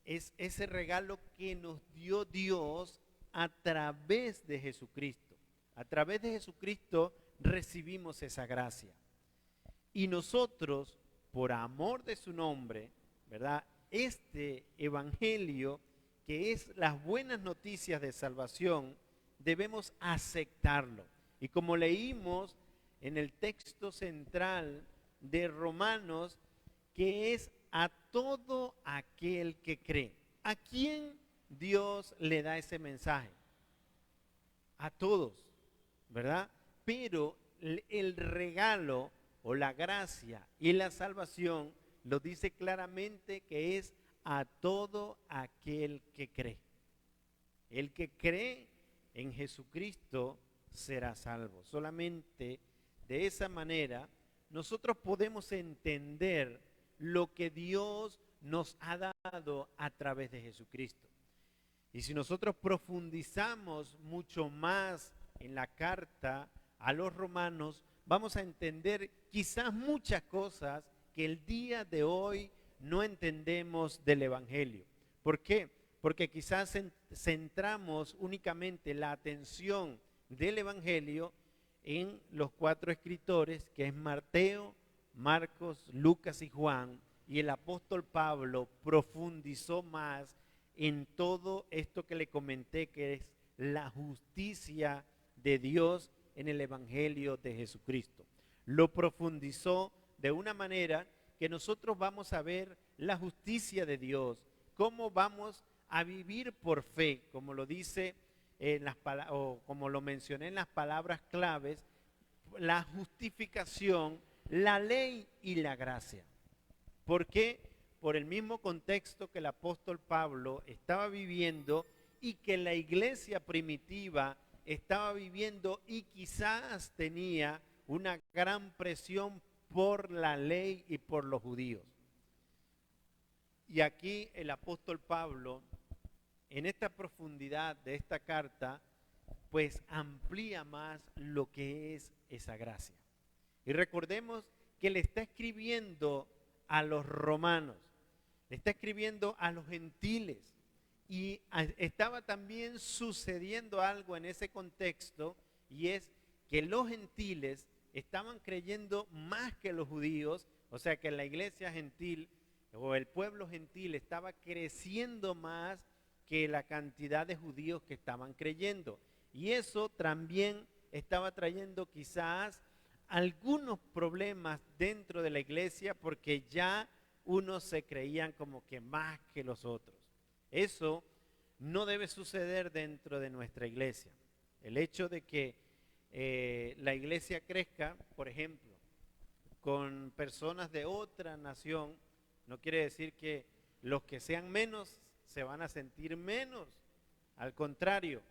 S3: Es ese regalo que nos dio Dios a través de Jesucristo. A través de Jesucristo recibimos esa gracia. Y nosotros, por amor de su nombre, ¿verdad? Este evangelio, que es las buenas noticias de salvación, debemos aceptarlo. Y como leímos en el texto central de Romanos, que es a todo aquel que cree. ¿A quién Dios le da ese mensaje? A todos, ¿verdad? Pero el regalo o la gracia y la salvación lo dice claramente que es a todo aquel que cree. El que cree en Jesucristo será salvo. Solamente de esa manera nosotros podemos entender lo que Dios nos ha dado a través de Jesucristo. Y si nosotros profundizamos mucho más en la carta a los romanos, vamos a entender quizás muchas cosas que el día de hoy no entendemos del Evangelio. ¿Por qué? Porque quizás centramos únicamente la atención del Evangelio en los 4 escritores, que es Mateo, Marcos, Lucas y Juan, y el apóstol Pablo profundizó más en todo esto que le comenté, que es la justicia de Dios en el Evangelio de Jesucristo. Lo profundizó de una manera que nosotros vamos a ver la justicia de Dios, cómo vamos a vivir por fe, como lo dice o como lo mencioné en las palabras claves, la justificación, la ley y la gracia. ¿Por qué? Por el mismo contexto que el apóstol Pablo estaba viviendo y que la iglesia primitiva estaba viviendo, y quizás tenía una gran presión por la ley y por los judíos. Y aquí el apóstol Pablo, en esta profundidad de esta carta, pues amplía más lo que es esa gracia. Y recordemos que le está escribiendo a los romanos, le está escribiendo a los gentiles, y estaba también sucediendo algo en ese contexto, y es que los gentiles estaban creyendo más que los judíos, o sea que la iglesia gentil o el pueblo gentil estaba creciendo más que la cantidad de judíos que estaban creyendo. Y eso también estaba trayendo quizás algunos problemas dentro de la iglesia porque ya unos se creían como que más que los otros. Eso no debe suceder dentro de nuestra iglesia. El hecho de que la iglesia crezca, por ejemplo, con personas de otra nación, no quiere decir que los que sean menos se van a sentir menos. Al contrario,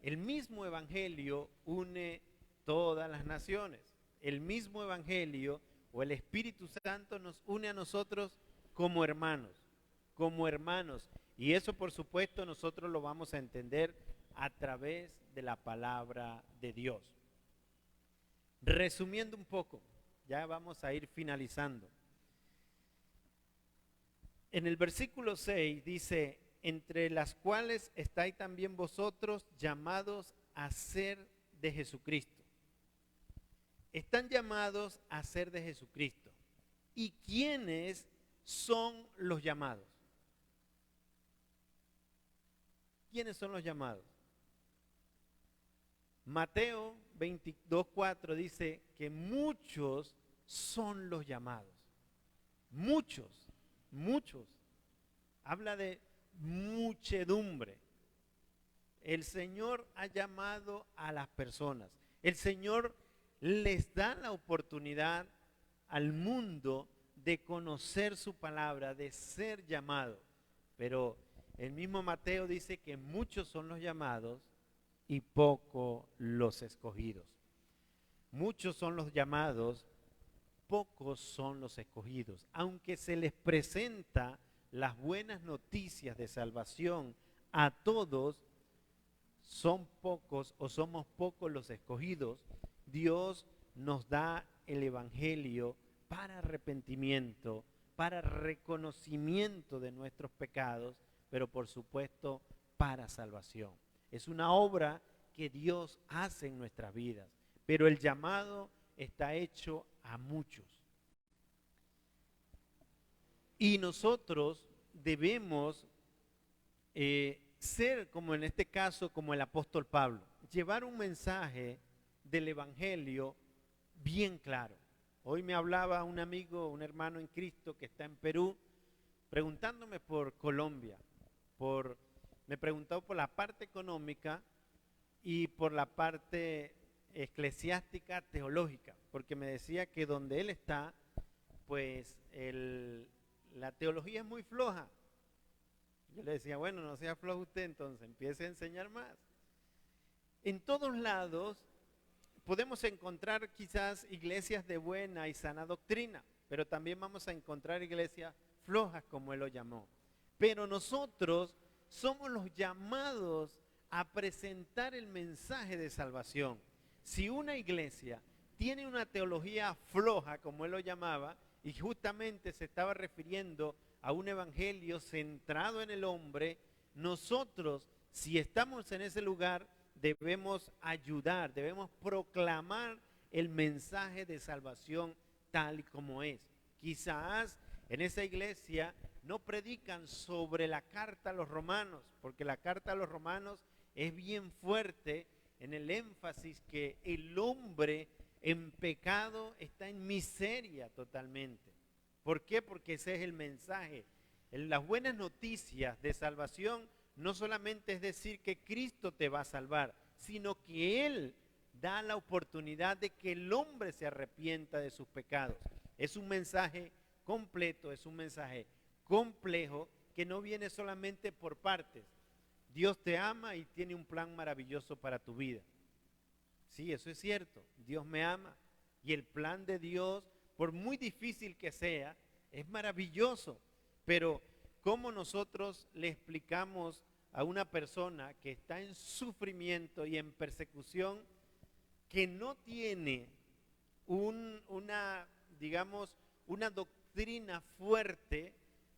S3: el mismo evangelio une todas las naciones. El mismo evangelio o el Espíritu Santo nos une a nosotros como hermanos, como hermanos. Y eso, por supuesto, nosotros lo vamos a entender a través de la palabra de Dios. Resumiendo un poco, ya vamos a ir finalizando. En el versículo 6 dice, entre las cuales estáis también vosotros llamados a ser de Jesucristo. Están llamados a ser de Jesucristo. ¿Y quiénes son los llamados? ¿Quiénes son los llamados? Mateo 22:4 dice que muchos son los llamados. Muchos. Habla de muchedumbre. El Señor ha llamado a las personas. El Señor les da la oportunidad al mundo de conocer su palabra, de ser llamado. Pero el mismo Mateo dice que muchos son los llamados y pocos los escogidos. Muchos son los llamados, pocos son los escogidos. Aunque se les presenta las buenas noticias de salvación a todos, son pocos o somos pocos los escogidos. Dios nos da el evangelio para arrepentimiento, para reconocimiento de nuestros pecados, pero por supuesto para salvación. Es una obra que Dios hace en nuestras vidas, pero el llamado está hecho a muchos. Y nosotros debemos ser, como en este caso, como el apóstol Pablo, llevar un mensaje del evangelio bien claro. Hoy me hablaba un amigo, un hermano en Cristo que está en Perú, preguntándome por Colombia, me preguntó por la parte económica y por la parte eclesiástica teológica, porque me decía que donde él está, pues la teología es muy floja. Yo le decía, bueno, no sea flojo usted, entonces empiece a enseñar más. En todos lados podemos encontrar quizás iglesias de buena y sana doctrina, pero también vamos a encontrar iglesias flojas, como él lo llamó. Pero nosotros somos los llamados a presentar el mensaje de salvación. Si una iglesia tiene una teología floja, como él lo llamaba, y justamente se estaba refiriendo a un evangelio centrado en el hombre, nosotros, si estamos en ese lugar, debemos ayudar, debemos proclamar el mensaje de salvación tal y como es. Quizás en esa iglesia no predican sobre la carta a los romanos, porque la carta a los romanos es bien fuerte en el énfasis que el hombre en pecado está en miseria totalmente. ¿Por qué? Porque ese es el mensaje. Las buenas noticias de salvación no solamente es decir que Cristo te va a salvar, sino que Él da la oportunidad de que el hombre se arrepienta de sus pecados. Es un mensaje completo, es un mensaje complejo que no viene solamente por partes. Dios te ama y tiene un plan maravilloso para tu vida. Sí, eso es cierto. Dios me ama y el plan de Dios, por muy difícil que sea, es maravilloso. Pero ¿cómo nosotros le explicamos a una persona que está en sufrimiento y en persecución, que no tiene una doctrina fuerte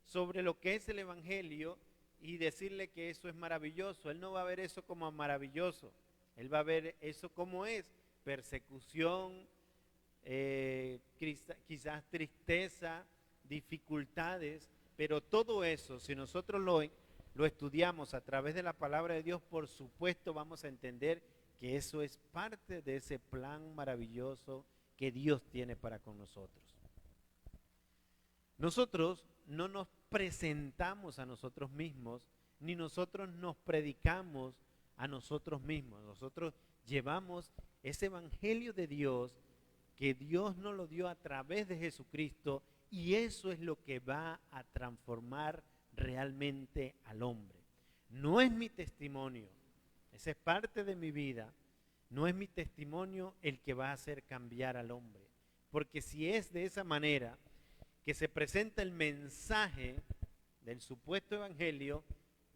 S3: sobre lo que es el evangelio, y decirle que eso es maravilloso? Él no va a ver eso como maravilloso, él va a ver eso como es: persecución, quizás tristeza, dificultades. Pero todo eso, si nosotros lo estudiamos a través de la palabra de Dios, por supuesto vamos a entender que eso es parte de ese plan maravilloso que Dios tiene para con nosotros. Nosotros no nos presentamos a nosotros mismos, ni nosotros nos predicamos a nosotros mismos. Nosotros llevamos ese evangelio de Dios que Dios nos lo dio a través de Jesucristo, y eso es lo que va a transformar realmente al hombre. No es mi testimonio, esa es parte de mi vida, no es mi testimonio el que va a hacer cambiar al hombre. Porque si es de esa manera que se presenta el mensaje del supuesto evangelio,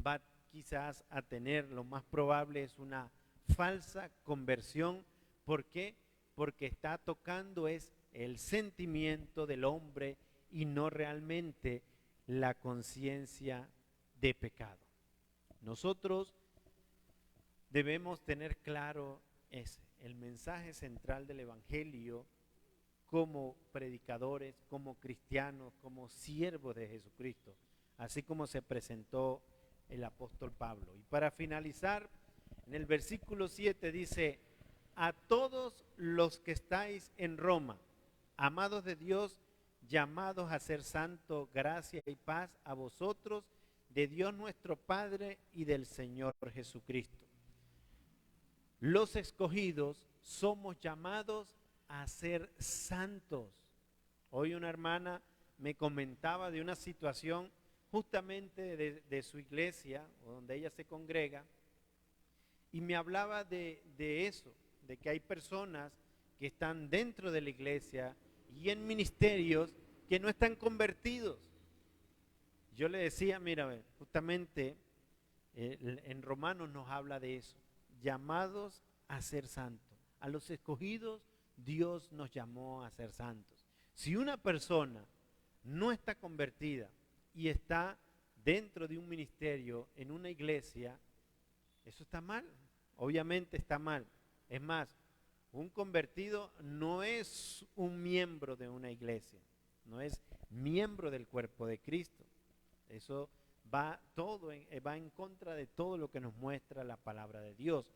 S3: va quizás a tener, lo más probable es una falsa conversión. ¿Por qué? Porque está tocando es el sentimiento del hombre y no realmente la conciencia de pecado. Nosotros debemos tener claro el mensaje central del evangelio como predicadores, como cristianos, como siervos de Jesucristo, así como se presentó el apóstol Pablo. Y para finalizar, en el versículo 7 dice: a todos los que estáis en Roma, amados de Dios, llamados a ser santos, gracia y paz a vosotros, de Dios nuestro Padre y del Señor Jesucristo. Los escogidos somos llamados a ser santos. Hoy una hermana me comentaba de una situación justamente de su iglesia, o donde ella se congrega, y me hablaba de eso, de que hay personas que están dentro de la iglesia y en ministerios que no están convertidos. Yo le decía, mira, justamente en Romanos nos habla de eso, llamados a ser santos. A los escogidos Dios nos llamó a ser santos. Si una persona no está convertida y está dentro de un ministerio, en una iglesia, eso está mal, obviamente está mal. Es más, un convertido no es un miembro de una iglesia, no es miembro del cuerpo de Cristo. Eso va en contra de todo lo que nos muestra la palabra de Dios.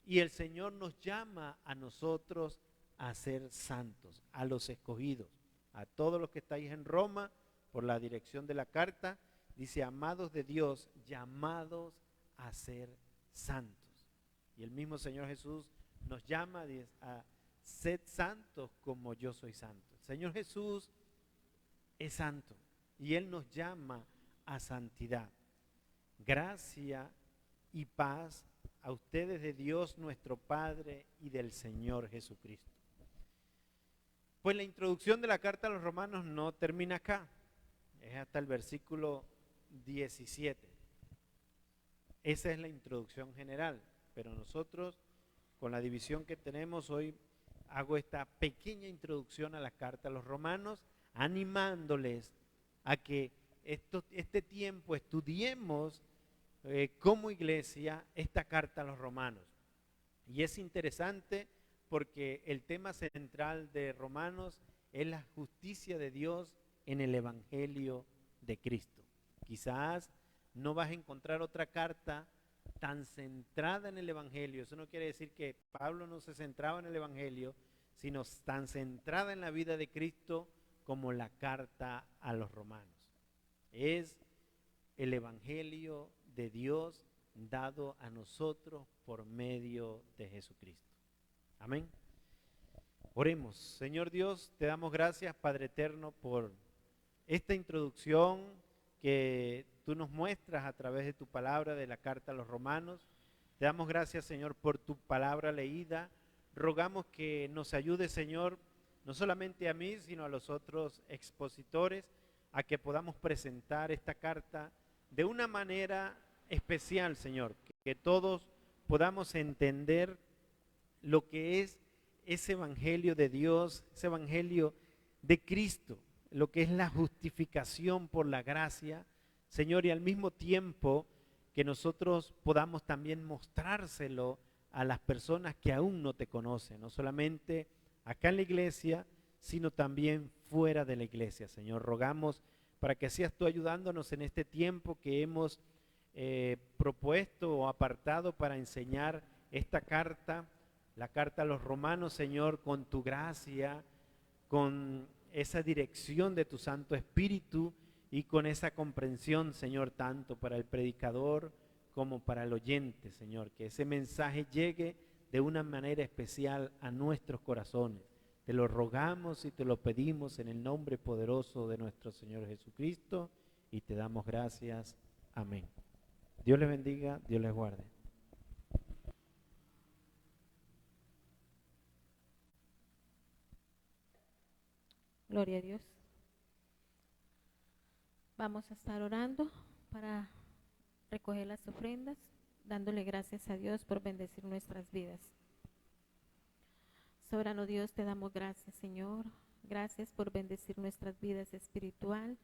S3: Y el Señor nos llama a nosotros a ser santos, a los escogidos, a todos los que estáis en Roma, por la dirección de la carta, dice: amados de Dios, llamados a ser santos. Y el mismo Señor Jesús nos llama a ser santos como yo soy santo. El Señor Jesús es santo y Él nos llama a santidad. Gracia y paz a ustedes de Dios nuestro Padre y del Señor Jesucristo. Pues la introducción de la carta a los romanos no termina acá, es hasta el versículo 17. Esa es la introducción general, pero nosotros, con la división que tenemos hoy, hago esta pequeña introducción a la carta a los romanos, animándoles a que este tiempo estudiemos como iglesia esta carta a los romanos. Y es interesante porque el tema central de Romanos es la justicia de Dios en el evangelio de Cristo. Quizás no vas a encontrar otra carta tan centrada en el evangelio. Eso no quiere decir que Pablo no se centraba en el evangelio, sino tan centrada en la vida de Cristo como la carta a los romanos. Es el evangelio de Dios dado a nosotros por medio de Jesucristo. Amén. Oremos. Señor Dios, te damos gracias, Padre eterno, por esta introducción que tú nos muestras a través de tu palabra de la carta a los romanos. Te damos gracias, Señor, por tu palabra leída. Rogamos que nos ayude, Señor, no solamente a mí, sino a los otros expositores, a que podamos presentar esta carta de una manera especial, Señor, que todos podamos entender lo que es ese evangelio de Dios, ese evangelio de Cristo, lo que es la justificación por la gracia, Señor, y al mismo tiempo que nosotros podamos también mostrárselo a las personas que aún no te conocen, no solamente acá en la iglesia, sino también fuera de la iglesia. Señor, rogamos para que seas tú ayudándonos en este tiempo que hemos propuesto o apartado para enseñar esta carta. la carta a los romanos, Señor, con tu gracia, con esa dirección de tu Santo Espíritu y con esa comprensión, Señor, tanto para el predicador como para el oyente, Señor, que ese mensaje llegue de una manera especial a nuestros corazones. Te lo rogamos y te lo pedimos en el nombre poderoso de nuestro Señor Jesucristo y te damos gracias. Amén. Dios les bendiga, Dios les guarde.
S1: Gloria a Dios. Vamos a estar orando para recoger las ofrendas, dándole gracias a Dios por bendecir nuestras vidas. Soberano Dios, te damos gracias, Señor. Gracias por bendecir nuestras vidas espiritual,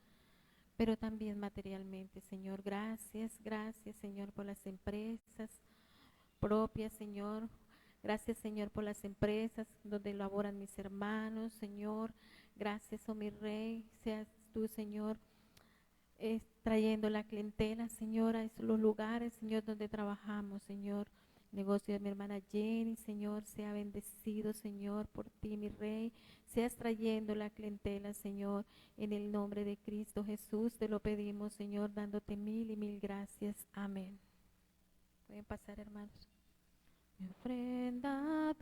S1: pero también materialmente, Señor. Gracias, Señor, por las empresas propias, Señor. Gracias, Señor, por las empresas donde laboran mis hermanos, Señor. Gracias, oh mi Rey, seas tú, Señor, trayendo la clientela, Señor, a los lugares, Señor, donde trabajamos, Señor. El negocio de mi hermana Jenny, Señor, sea bendecido, Señor, por ti, mi Rey. Seas trayendo la clientela, Señor, en el nombre de Cristo Jesús. Te lo pedimos, Señor, dándote mil y mil gracias. Amén. Pueden pasar, hermanos. Mi ofrenda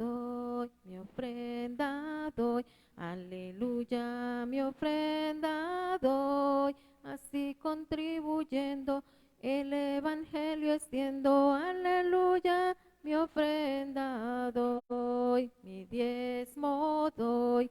S1: doy, aleluya, mi ofrenda doy, así contribuyendo el evangelio extiendo, aleluya, mi ofrenda doy, mi diezmo doy,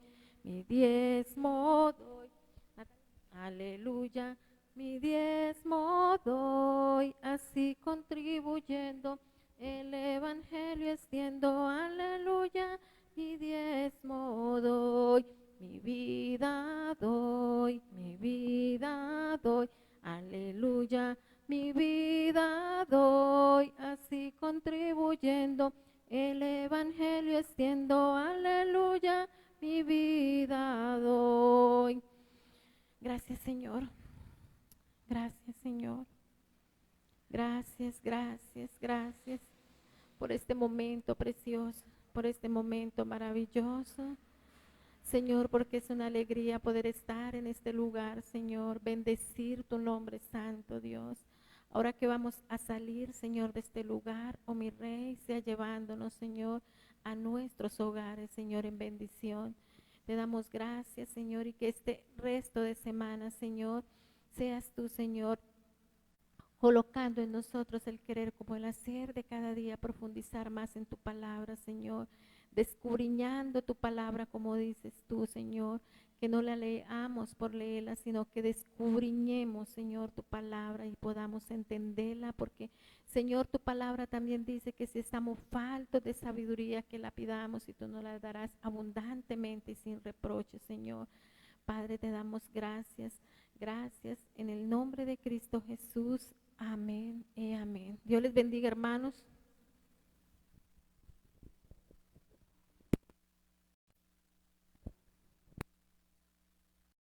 S1: aleluya, mi diezmo doy, así contribuyendo el evangelio extiendo, aleluya, mi diezmo doy, mi vida doy, aleluya, mi vida doy, así contribuyendo el evangelio extiendo, aleluya, mi vida doy. Gracias, Señor. Gracias, Señor. Gracias por este momento precioso, por este momento maravilloso. Señor, porque es una alegría poder estar en este lugar, Señor, bendecir tu nombre santo, Dios. Ahora que vamos a salir, Señor, de este lugar, oh mi Rey, sea llevándonos, Señor, a nuestros hogares, Señor, en bendición. Te damos gracias, Señor, y que este resto de semana, Señor, seas tú, Señor, colocando en nosotros el querer como el hacer de cada día, profundizar más en tu palabra, Señor, descubriñando tu palabra como dices tú, Señor, que no la leamos por leerla, sino que descubriñemos, Señor, tu palabra y podamos entenderla, porque, Señor, tu palabra también dice que si estamos faltos de sabiduría, que la pidamos y tú nos la darás abundantemente y sin reproche, Señor. Padre, te damos gracias en el nombre de Cristo Jesús. Amén y amén. Dios les bendiga, hermanos.